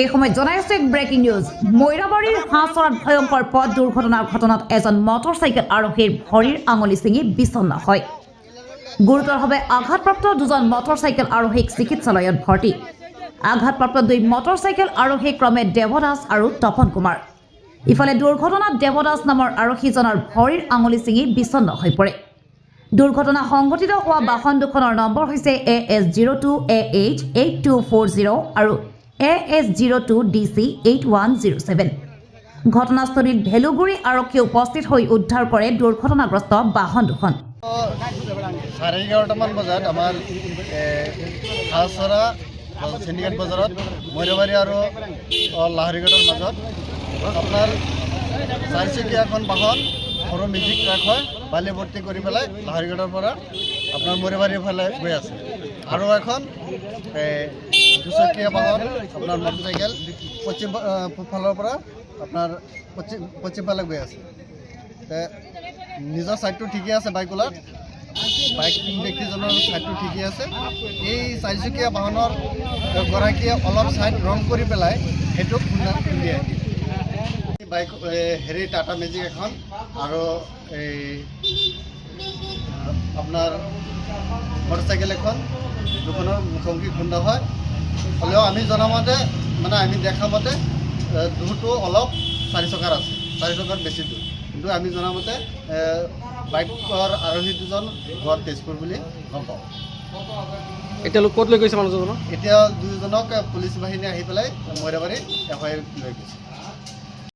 এই সময় জনাইছে ব্ৰেকিং নিউজ মৈৰাবাৰীৰ হাঁচৰাত ভয়ংকৰ পথ দুৰ্ঘটনাৰ ঘটনাত এজন মটৰচাইকেল আৰোহীৰ ভৰিৰ আঙুলি ছিঙি বিচন্ন হয় গুৰুতৰভাৱে আঘাতপ্ৰাপ্ত দুজন মটৰচাইকেল আৰোহীক চিকিৎসালয়ত ভৰ্তি আঘাতপ্ৰাপ্ত দুই মটৰচাইকেল আৰোহী ক্ৰমে দেৱদাস আৰু তপন কুমাৰ ইফালে দুৰ্ঘটনাত দেৱদাস নামৰ আৰোহীজনৰ ভৰিৰ আঙুলি ছিঙি বিচন্ন হৈ পৰে দুৰ্ঘটনা সংঘটিত হোৱা বাহন দুখনৰ নম্বৰ হৈছে AS02AH 8240 আৰু AS02DC 8107 ঘটনাস্থলীত ভেলুগুৰি আৰক্ষী উপস্থিত হৈ উদ্ধাৰ কৰে দুৰ্ঘটনাগ্ৰস্ত বাহন দুখন 11:30 বজাত আমাৰ হাঁচৰা সিন্ডিকেট বজাৰত মৈৰাবাৰী আৰু লাহৰিঘাটৰ মাজত আপোনাৰ চাৰিচকীয়া এখন বাহন সৰু মিউজিক ট্ৰাক হয় বালি ভৰ্তি কৰি পেলাই লাহৰিঘাটৰ পৰা আপোনাৰ মৈৰাবাৰীৰ ফালে গৈ আছে আৰু এখন দুচকীয়া বাহন আপোনাৰ মটৰচাইকেল পশ্চিম ফালৰ পৰা আপোনাৰ পশ্চিম ফালে গৈ আছে নিজৰ ছাইডটো ঠিকে আছে বাইকওয়ালাৰ বাইক ব্যক্তিজনৰ ছাইডটো ঠিকে আছে এই চাৰিচকীয়া বাহনৰ গৰাকীয়ে অলপ ছাইড ৰং কৰি পেলাই সেইটো খুন্দিয়াই বাইক হেৰি টাটা মেজিক এখন আৰু এই আপোনাৰ মটৰচাইকেল এখন দুখনৰ মুখামুখি খুন্দা হয় হ'লেও আমি জনামতে মানে আমি দেখা মতে দূৰটো অলপ 4 চকাৰ আছে 4 চকাৰ বেছি দূৰ কিন্তু আমি জনামতে বাইকৰ আৰোহী দুজন ঘৰ তেজপুৰ বুলি গম পাওঁ এতিয়া ক'ত লৈ গৈছে মানুহজনক এতিয়া দুজনক পুলিচ বাহিনী আহি পেলাই মৈৰাবাৰী FIR লৈ গৈছে